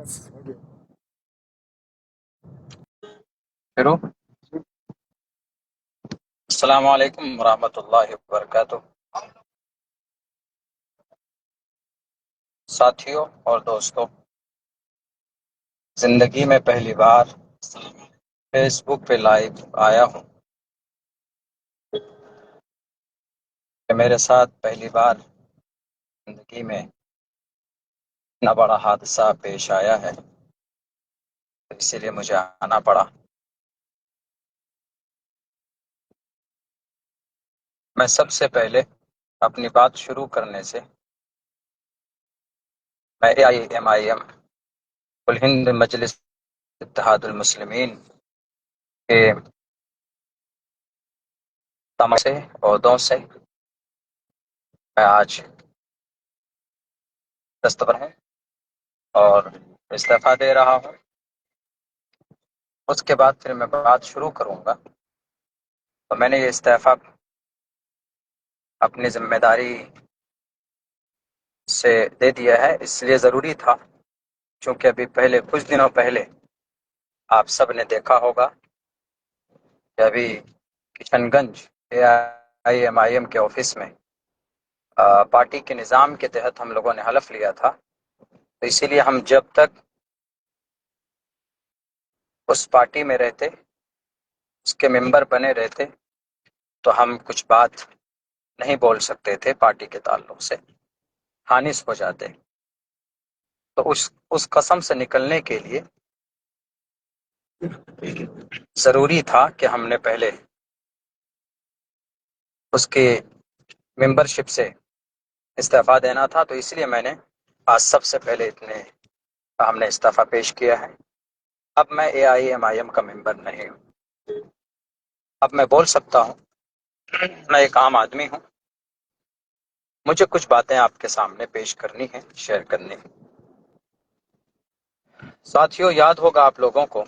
شروع۔ السلام علیکم ورحمۃ اللہ وبرکاتہ۔ ساتھیوں اور دوستوں، زندگی میں پہلی بار فیس بک پہ لائیو آیا ہوں کہ میرے ساتھ پہلی بار زندگی میں اتنا بڑا حادثہ پیش آیا ہے، اسی لیے مجھے آنا پڑا۔ میں سب سے پہلے اپنی بات شروع کرنے سے میں AIMIM کل ہند مجلس اتحاد المسلمین کے تمام سے عہدوں سے میں آج دستبر ہوں اور استعفیٰ دے رہا ہوں۔ اس کے بعد پھر میں بات شروع کروں گا۔ تو میں نے یہ استعفیٰ اپنی ذمہ داری سے دے دیا ہے، اس لیے ضروری تھا چونکہ ابھی پہلے کچھ دنوں پہلے آپ سب نے دیکھا ہوگا کہ ابھی کشن گنج AIMIM کے آفس میں پارٹی کے نظام کے تحت ہم لوگوں نے حلف لیا تھا، تو اسی لیے ہم جب تک اس پارٹی میں رہتے، اس کے ممبر بنے رہتے، تو ہم کچھ بات نہیں بول سکتے تھے پارٹی کے تعلق سے، خانص ہو جاتے۔ تو اس قسم سے نکلنے کے لیے ضروری تھا کہ ہم نے پہلے اس کی ممبرشپ سے استعفیٰ دینا تھا، تو اس لیے میں نے آج سب سے پہلے ہم نے استعفیٰ پیش کیا ہے۔ اب میں AIMIM کا ممبر نہیں ہوں، اب میں بول سکتا ہوں، میں ایک عام آدمی ہوں، مجھے کچھ باتیں آپ کے سامنے پیش کرنی ہیں، شیئر کرنی ہیں۔ ساتھیوں، یاد ہوگا آپ لوگوں کو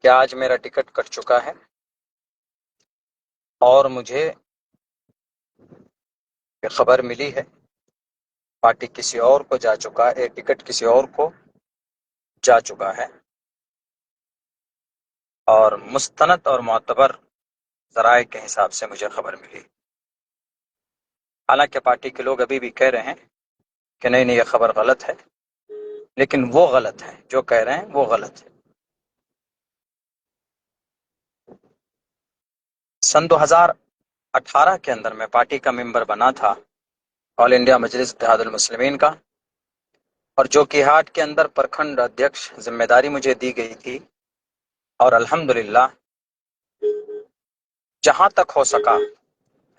کہ آج میرا ٹکٹ کٹ چکا ہے اور مجھے یہ خبر ملی ہے پارٹی کسی اور کو جا چکا ہے، ٹکٹ کسی اور کو جا چکا ہے، اور مستند اور معتبر ذرائع کے حساب سے مجھے خبر ملی۔ حالانکہ پارٹی کے لوگ ابھی بھی کہہ رہے ہیں کہ نہیں یہ خبر غلط ہے، لیکن وہ غلط ہے، جو کہہ رہے ہیں وہ غلط ہے۔ سن 2018 کے اندر میں پارٹی کا ممبر بنا تھا، آل انڈیا مجلس اتحاد المسلمین کا، اور جو کہ ہاٹ کے اندر پرکھنڈ ادھیکش ذمہ داری مجھے دی گئی تھی، اور الحمدللہ جہاں تک ہو سکا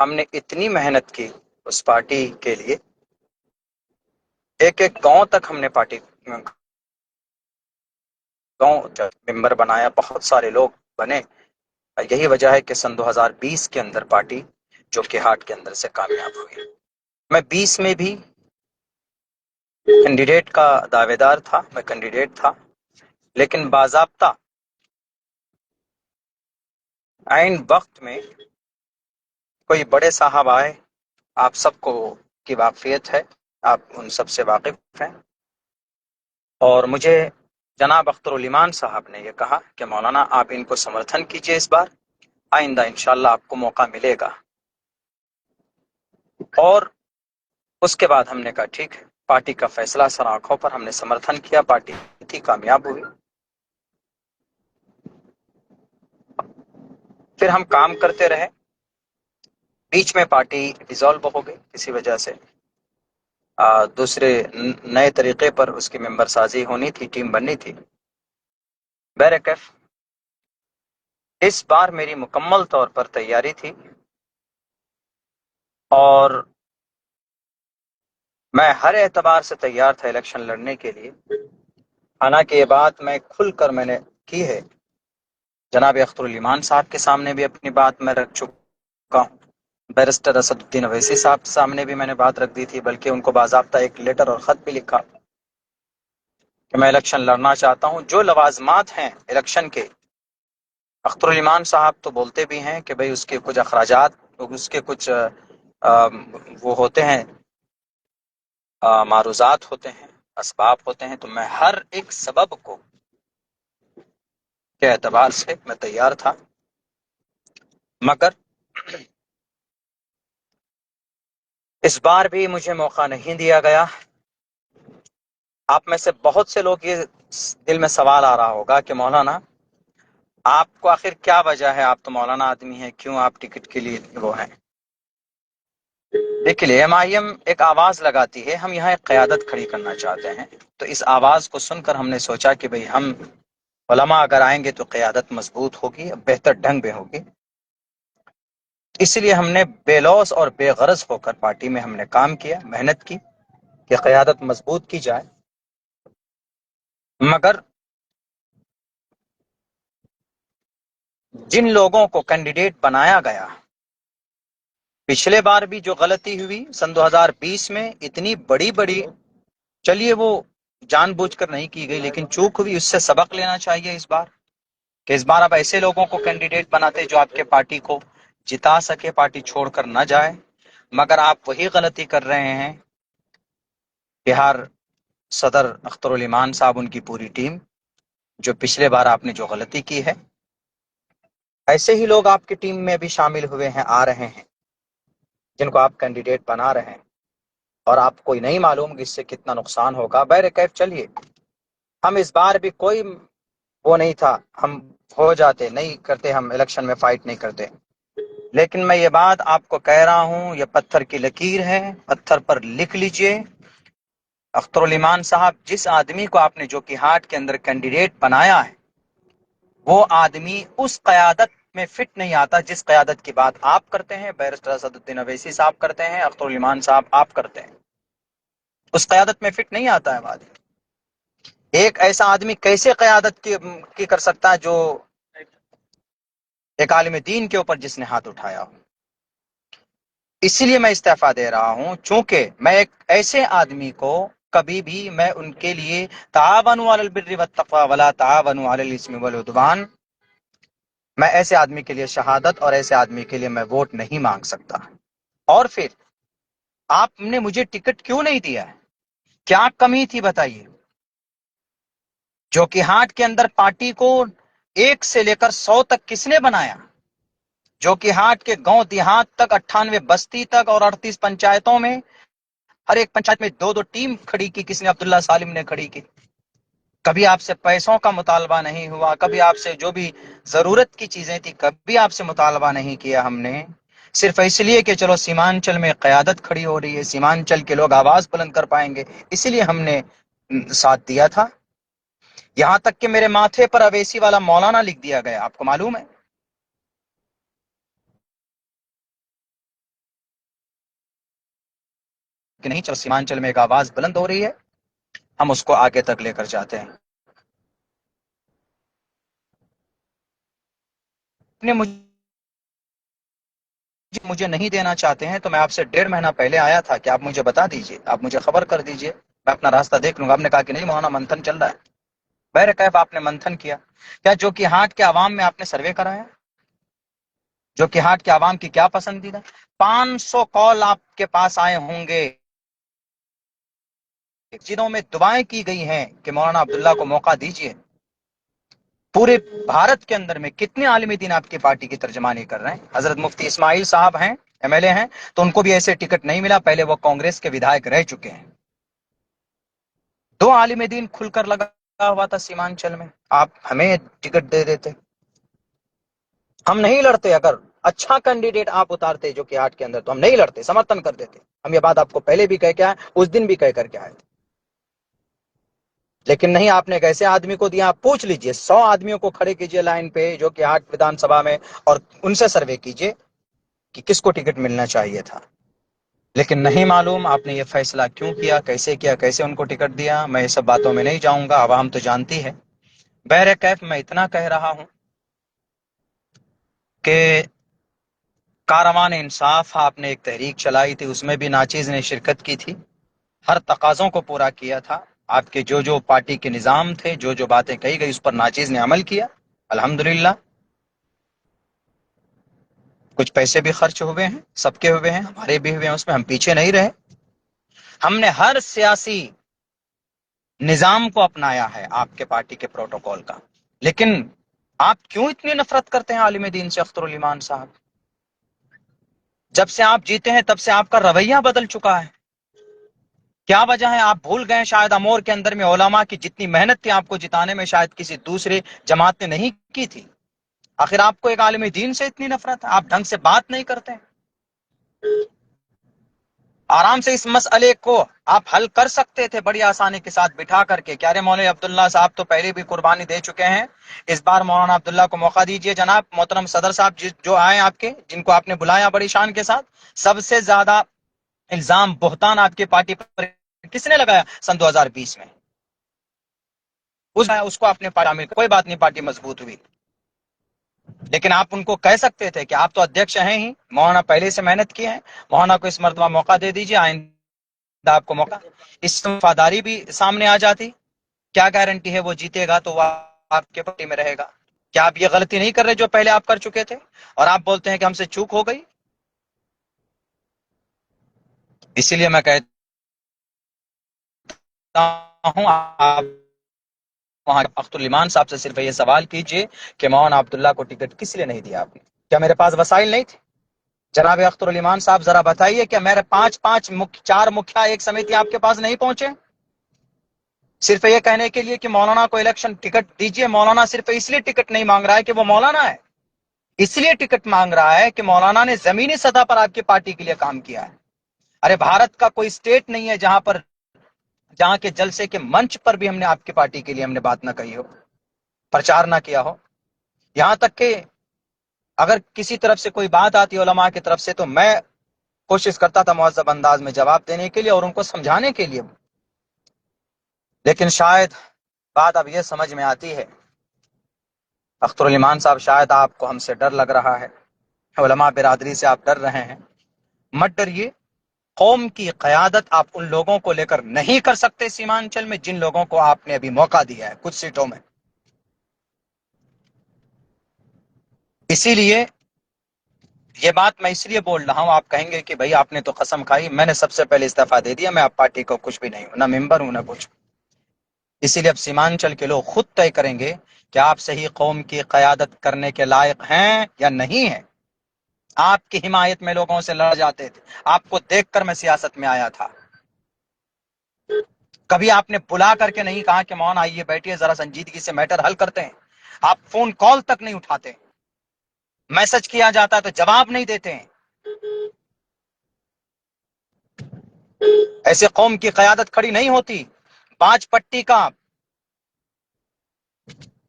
ہم نے اتنی محنت کی اس پارٹی کے لیے، ایک ایک گاؤں تک ہم نے پارٹی گاؤں ممبر بنایا، بہت سارے لوگ بنے۔ یہی وجہ ہے کہ سن 2020 کے اندر پارٹی جو کہ ہاٹ کے اندر سے کامیاب ہوئی۔ میں 20 میں بھی کینڈیڈیٹ کا دعوے دار تھا، میں کینڈیڈیٹ تھا، لیکن باضابطہ عین وقت میں کوئی بڑے صاحب آئے، آپ سب کو کی واقفیت ہے، آپ ان سب سے واقف ہیں، اور مجھے جناب اختر الایمان صاحب نے یہ کہا کہ مولانا آپ ان کو سمرتھن کیجئے، اس بار آئندہ انشاءاللہ آپ کو موقع ملے گا۔ اور اس کے بعد ہم نے کہا ٹھیک ہے، پارٹی کا فیصلہ سر آنکھوں پر، ہم نے سمرتھن کیا، پارٹی تھی کامیاب ہوئی۔ پھر ہم کام کرتے رہے، بیچ میں پارٹی ڈیزالو ہو گئی کسی وجہ سے، دوسرے نئے طریقے پر اس کی ممبر سازی ہونی تھی، ٹیم بننی تھی۔ بہرکیف اس بار میری مکمل طور پر تیاری تھی، اور میں ہر اعتبار سے تیار تھا الیکشن لڑنے کے لیے۔ حالانکہ یہ بات میں کھل کر میں نے کی ہے، جناب اختر الایمان صاحب کے سامنے بھی اپنی بات میں رکھ چکا ہوں، بیرسٹر اسد الدین اویسی صاحب کے سامنے بھی میں نے بات رکھ دی تھی، بلکہ ان کو باضابطہ ایک لیٹر اور خط بھی لکھا کہ میں الیکشن لڑنا چاہتا ہوں۔ جو لوازمات ہیں الیکشن کے، اختر الایمان صاحب تو بولتے بھی ہیں کہ بھئی اس کے کچھ اخراجات، اس کے کچھ وہ ہوتے ہیں، معروضات ہوتے ہیں، اسباب ہوتے ہیں، تو میں ہر ایک سبب کو کے اعتبار سے میں تیار تھا، مگر اس بار بھی مجھے موقع نہیں دیا گیا۔ آپ میں سے بہت سے لوگ یہ دل میں سوال آ رہا ہوگا کہ مولانا آپ کو آخر کیا وجہ ہے، آپ تو مولانا آدمی ہیں، کیوں آپ ٹکٹ کے لیے وہ ہیں؟ دیکھیے ایم آئی ایم ایک آواز لگاتی ہے، ہم یہاں ایک قیادت کھڑی کرنا چاہتے ہیں، تو اس آواز کو سن کر ہم نے سوچا کہ بھئی ہم علماء اگر آئیں گے تو قیادت مضبوط ہوگی، بہتر ڈھنگ میں ہوگی، اس لیے ہم نے بے لوث اور بے غرض ہو کر پارٹی میں ہم نے کام کیا، محنت کی کہ قیادت مضبوط کی جائے۔ مگر جن لوگوں کو کینڈیڈیٹ بنایا گیا، پچھلے بار بھی جو غلطی ہوئی سن 2020 میں اتنی بڑی بڑی، چلیے وہ جان بوجھ کر نہیں کی گئی لیکن چوک ہوئی، اس سے سبق لینا چاہیے اس بار، کہ اس بار آپ ایسے لوگوں کو کینڈیڈیٹ بناتے جو آپ کے پارٹی کو جتا سکے، پارٹی چھوڑ کر نہ جائے، مگر آپ وہی غلطی کر رہے ہیں۔ بہار صدر اختر الایمان صاحب، ان کی پوری ٹیم، جو پچھلے بار آپ نے جو غلطی کی ہے، ایسے ہی لوگ آپ کی ٹیم میں بھی شامل ہوئے ہیں، آ رہے ہیں، جن کو آپ کینڈیڈیٹ بنا رہے ہیں، اور آپ کو نہیں معلوم کہ اس سے کتنا نقصان ہوگا۔ بہرکیف چلیے، ہم اس بار بھی کوئی وہ نہیں تھا، ہم ہو جاتے، نہیں کرتے، ہم الیکشن میں فائٹ نہیں کرتے، لیکن میں یہ بات آپ کو کہہ رہا ہوں، یہ پتھر کی لکیر ہے، پتھر پر لکھ لیجئے۔ اختر الایمان صاحب، جس آدمی کو آپ نے جو کہ ہاٹ کے اندر کینڈیڈیٹ بنایا ہے، وہ آدمی اس قیادت میں فٹ نہیں آتا جس قیادت کی بات آپ کرتے ہیں، بیرسٹر اسد الدین اویسی صاحب کرتے ہیں، اختر الایمان صاحب آپ کرتے ہیں، اس قیادت میں فٹ نہیں آتا ہے آدمی۔ ایک ایسا آدمی کیسے قیادت کی کر سکتا ہے جو ایک عالم دین کے اوپر جس نے ہاتھ اٹھایا ہو؟ اسی لیے میں استعفیٰ دے رہا ہوں، چونکہ میں ایک ایسے آدمی کو کبھی بھی میں ان کے لیے تعاونوا علی البر والتقوی ولا تعاونوا علی الاثم والعدوان، میں ایسے آدمی کے لیے شہادت اور ایسے آدمی کے لیے میں ووٹ نہیں مانگ سکتا۔ اور پھر آپ نے مجھے ٹکٹ کیوں نہیں دیا ہے؟ کیا کمی تھی بتائیے؟ جو کہ ہاٹ کے اندر پارٹی کو 1 سے لے کر 100 تک کس نے بنایا؟ جو کہ ہاٹ کے گاؤں دیہات تک، 98 بستی تک اور 38 پنچایتوں میں، ہر ایک پنچایت میں 2 ٹیم کھڑی کی کس نے؟ عبداللہ سالم نے کھڑی کی۔ کبھی آپ سے پیسوں کا مطالبہ نہیں ہوا، کبھی آپ سے جو بھی ضرورت کی چیزیں تھی کبھی آپ سے مطالبہ نہیں کیا ہم نے، صرف اس لیے کہ چلو سیمانچل میں قیادت کھڑی ہو رہی ہے، سیمانچل کے لوگ آواز بلند کر پائیں گے، اسی لیے ہم نے ساتھ دیا تھا۔ یہاں تک کہ میرے ماتھے پر اویسی والا مولانا لکھ دیا گیا، آپ کو معلوم ہے؟ کہ نہیں، چلو سیمانچل میں ایک آواز بلند ہو رہی ہے، ہم اس کو آگے تک لے کر جاتے ہیں۔ نے مجھے نہیں دینا چاہتے ہیں تو میں آپ سے 1.5 مہینہ پہلے آیا تھا کہ آپ مجھے بتا دیجئے، آپ مجھے خبر کر دیجئے، میں اپنا راستہ دیکھ لوں گا۔ آپ نے کہا کہ نہیں مولانا، منتھن چل رہا ہے۔ بہرکیف آپ نے منتھن کیا، کیا جو کہ ہاٹ کے عوام میں آپ نے سروے کرایا؟ جو کہ ہاٹ کے عوام کی کیا پسندیدہ؟ 500 کال آپ کے پاس آئے ہوں گے جنہوں میں دعائیں کی گئی ہیں کہ مولانا عبداللہ کو موقع دیجئے۔ پورے بھارت کے اندر میں کتنے عالم دین آپ کی پارٹی کی ترجمانی کر رہے ہیں؟ حضرت مفتی اسماعیل صاحب ہیں، ایم ایل اے ہیں، تو ان کو بھی ایسے ٹکٹ نہیں ملا، پہلے وہ کانگریس کے ودھائک رہ چکے ہیں۔ 2 عالم دین کھل کر لگا ہوا تھا سیمانچل میں، آپ ہمیں ٹکٹ دے دیتے، ہم نہیں لڑتے۔ اگر اچھا کینڈیڈیٹ آپ اتارتے جو کہ ہاٹ کے اندر تو ہم نہیں لڑتے، سمرتھن کر دیتے۔ ہم یہ بات آپ کو پہلے بھی کہہ کے آئے، اس دن بھی کہہ کر کے آئے تھے، لیکن نہیں، آپ نے ایک ایسے آدمی کو دیا۔ آپ پوچھ لیجئے، 100 آدمیوں کو کھڑے کیجئے لائن پہ جو کہ ہاٹ ودھان سبھا میں، اور ان سے سروے کیجئے کہ کس کو ٹکٹ ملنا چاہیے تھا، لیکن نہیں معلوم آپ نے یہ فیصلہ کیوں کیا، کیسے ان کو ٹکٹ دیا۔ میں یہ سب باتوں میں نہیں جاؤں گا، عوام تو جانتی ہے۔ بہرکیف میں اتنا کہہ رہا ہوں کہ کاروان انصاف آپ نے ایک تحریک چلائی تھی، اس میں بھی ناچیز نے شرکت کی تھی، ہر تقاضوں کو پورا کیا تھا۔ آپ کے جو پارٹی کے نظام تھے، جو باتیں کہی گئی، اس پر ناچیز نے عمل کیا، الحمدللہ۔ کچھ پیسے بھی خرچ ہوئے ہیں، سب کے ہوئے ہیں، ہمارے بھی ہوئے ہیں، اس میں ہم پیچھے نہیں رہے۔ ہم نے ہر سیاسی نظام کو اپنایا ہے آپ کے پارٹی کے پروٹوکول کا، لیکن آپ کیوں اتنی نفرت کرتے ہیں عالم دین سے اختر الایمان صاحب؟ جب سے آپ جیتے ہیں تب سے آپ کا رویہ بدل چکا ہے. کیا وجہ ہے؟ آپ بھول گئے شاید امور کے اندر میں علماء کی جتنی محنت تھی آپ کو جتانے میں شاید کسی دوسرے جماعت نے نہیں کی تھی. آخر آپ کو ایک عالم دین سے اتنی نفرت ہے؟ آپ ڈھنگ سے بات نہیں کرتے. آرام سے اس مسئلے کو آپ حل کر سکتے تھے بڑی آسانی کے ساتھ بٹھا کر کے. کیا رے مولوی عبداللہ صاحب تو پہلے بھی قربانی دے چکے ہیں، اس بار مولانا عبداللہ کو موقع دیجئے. جناب محترم صدر صاحب جو آئے آپ کے، جن کو آپ نے بلایا بڑی شان کے ساتھ، سب سے زیادہ الزام بہتان آپ کی پارٹی پر کس نے لگایا سن 2020 میں؟ اس کو آپ نے پارٹی، کوئی بات نہیں، پارٹی مضبوط ہوئی. لیکن آپ ان کو کہہ سکتے تھے کہ آپ تو ادھیکش ہیں ہی، مولانا پہلے سے محنت کی ہے، مولانا کو اس مرتبہ موقع دے دیجیے، آئندہ آپ کو موقع. اس سے وفاداری بھی سامنے آ جاتی. کیا گارنٹی ہے وہ جیتے گا تو وہ آپ کے پارٹی میں رہے گا؟ کیا آپ یہ غلطی نہیں کر رہے جو پہلے آپ کر چکے تھے اور آپ بولتے ہیں کہ ہم سے چوک ہو گئی؟ اسی لیے میں کہتا ہوں آپ وہاں اختر الایمان صاحب سے صرف یہ سوال کیجئے کہ مولانا عبداللہ کو ٹکٹ کس لیے نہیں دیا آپ نے؟ کیا میرے پاس وسائل نہیں تھے؟ جناب اختر الایمان صاحب ذرا بتائیے کہ میرے چار مکھیا ایک سمیتی آپ کے پاس نہیں پہنچے صرف یہ کہنے کے لیے کہ مولانا کو الیکشن ٹکٹ دیجئے؟ مولانا صرف اس لیے ٹکٹ نہیں مانگ رہا ہے کہ وہ مولانا ہے، اس لیے ٹکٹ مانگ رہا ہے کہ مولانا نے زمینی سطح پر آپ کی پارٹی کے لیے کام کیا ہے. ارے بھارت کا کوئی اسٹیٹ نہیں ہے جہاں کے جلسے کے منچ پر بھی ہم نے آپ کی پارٹی کے لیے ہم نے بات نہ کہی ہو، پرچار نہ کیا ہو. یہاں تک کہ اگر کسی طرف سے کوئی بات آتی علماء کی طرف سے تو میں کوشش کرتا تھا مہذب انداز میں جواب دینے کے لیے اور ان کو سمجھانے کے لیے. لیکن شاید بات اب یہ سمجھ میں آتی ہے، اختر الایمان صاحب، شاید آپ کو ہم سے ڈر لگ رہا ہے، علماء برادری سے آپ ڈر رہے ہیں. مت ڈریے. قوم کی قیادت آپ ان لوگوں کو لے کر نہیں کر سکتے سیمانچل میں جن لوگوں کو آپ نے ابھی موقع دیا ہے کچھ سیٹوں میں. اسی لیے یہ بات میں اس لیے بول رہا ہوں، آپ کہیں گے کہ بھئی آپ نے تو قسم کھائی. میں نے سب سے پہلے استعفیٰ دے دیا، میں اب پارٹی کو کچھ بھی نہیں ہوں، نہ ممبر ہوں نہ کچھ. اسی لیے اب سیمانچل کے لوگ خود طے کریں گے کہ آپ صحیح قوم کی قیادت کرنے کے لائق ہیں یا نہیں ہیں. آپ کی حمایت میں لوگوں سے لڑ جاتے تھے، آپ کو دیکھ کر میں سیاست میں آیا تھا. کبھی آپ نے بلا کر کے نہیں کہا کہ مولانا آئیے بیٹھیے ذرا سنجیدگی سے میٹر حل کرتے ہیں. آپ فون کال تک نہیں اٹھاتے، میسج کیا جاتا ہے تو جواب نہیں دیتے ہیں. ایسے قوم کی قیادت کھڑی نہیں ہوتی. باج پٹی کا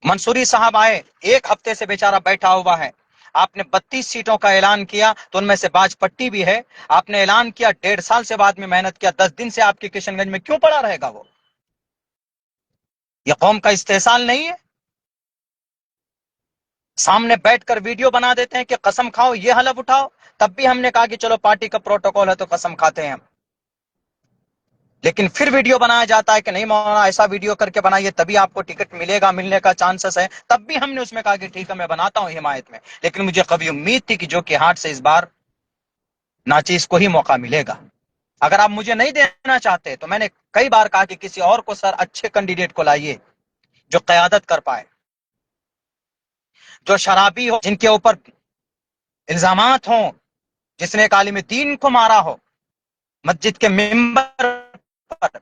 منصوری صاحب آئے، ایک ہفتے سے بیچارہ بیٹھا ہوا ہے. آپ نے 32 سیٹوں کا اعلان کیا تو ان میں سے باج پٹی بھی ہے. آپ نے اعلان کیا، 1.5 سال سے بعد میں محنت کیا، 10 دن سے آپ کے کشن گنج میں کیوں پڑا رہے گا وہ؟ یہ قوم کا استحصال نہیں ہے؟ سامنے بیٹھ کر ویڈیو بنا دیتے ہیں کہ قسم کھاؤ، یہ حلف اٹھاؤ. تب بھی ہم نے کہا کہ چلو پارٹی کا پروٹوکول ہے تو قسم کھاتے ہیں ہم. لیکن پھر ویڈیو بنایا جاتا ہے کہ نہیں مولانا ایسا ویڈیو کر کے بنائیے تبھی آپ کو ٹکٹ ملے گا، ملنے کا چانسز ہے. تب بھی ہم نے اس میں کہا کہ ٹھیک ہے میں بناتا ہوں حمایت میں. لیکن مجھے کبھی امید تھی کہ جو کہ ہاتھ سے اس بار ناچیز کو ہی موقع ملے گا. اگر آپ مجھے نہیں دینا چاہتے تو میں نے کئی بار کہا کہ کسی اور کو، سر اچھے کینڈیڈیٹ کو لائیے جو قیادت کر پائے، جو شرابی ہو، جن کے اوپر الزامات ہوں، جس نے ایک عالم دین کو مارا ہو مسجد کے ممبر پر.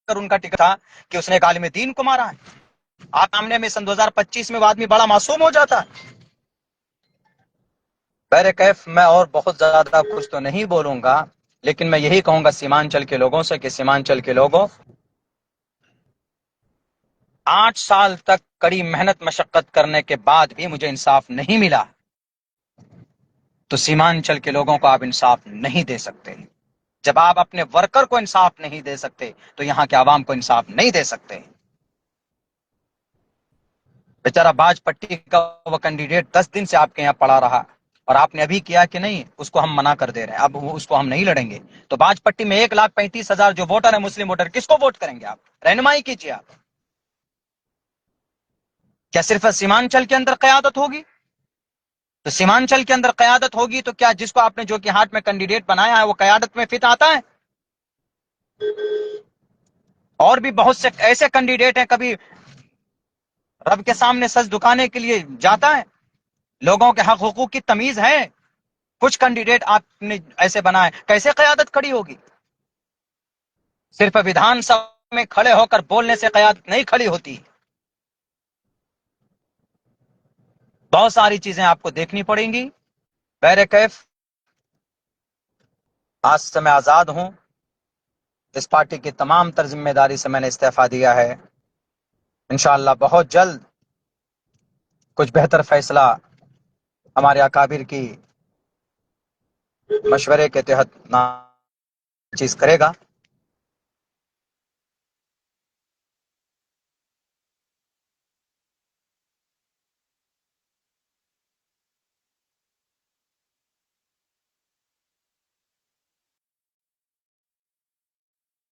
ان کا ٹکٹ تھا کہ اس نے ایک عالم دین کو مارا ہے. آپ سامنے میں سن 2025 میں وہ آدمی بڑا معصوم ہو جاتا ہے. بہر کیف میں اور بہت زیادہ کچھ تو نہیں بولوں گا، لیکن میں یہی کہوں گا سیمانچل کے لوگوں سے کہ سیمانچل کے لوگوں، 8 سال تک کڑی محنت مشقت کرنے کے بعد بھی مجھے انصاف نہیں ملا تو سیمانچل کے لوگوں کو آپ انصاف نہیں دے سکتے. جب آپ اپنے ورکر کو انصاف نہیں دے سکتے تو یہاں کے عوام کو انصاف نہیں دے سکتے. بیچارہ باج پٹی کا وہ کینڈیڈیٹ 10 دن سے آپ کے یہاں پڑا رہا اور آپ نے ابھی کیا کہ نہیں اس کو ہم منع کر دے رہے ہیں، اب اس کو ہم نہیں لڑیں گے. تو باج پٹی میں 1,35,000 جو ووٹر ہے مسلم ووٹر، کس کو ووٹ کریں گے آپ؟ رہنمائی کیجیے. آپ کیا صرف سیمانچل کے اندر قیادت ہوگی؟ تو سیمانچل کے اندر قیادت ہوگی تو کیا جس کو آپ نے جو کہ ہاتھ میں کینڈیڈیٹ بنایا ہے وہ قیادت میں فٹ آتا ہے؟ اور بھی بہت سے ایسے کینڈیڈیٹ ہیں، کبھی رب کے سامنے سج دکانے کے لیے جاتا ہے، لوگوں کے حق حقوق کی تمیز ہے. کچھ کینڈیڈیٹ آپ نے ایسے بنائے، کیسے قیادت کھڑی ہوگی؟ صرف ویدھان سبھا میں کھڑے ہو کر بولنے سے قیادت نہیں کھڑی ہوتی. بہت ساری چیزیں آپ کو دیکھنی پڑیں گی. بہرکیف آج سے میں آزاد ہوں. اس پارٹی کی تمام تر ذمہ داری سے میں نے استعفیٰ دیا ہے. انشاءاللہ بہت جلد کچھ بہتر فیصلہ ہمارے اکابر کی مشورے کے تحت چیز کرے گا.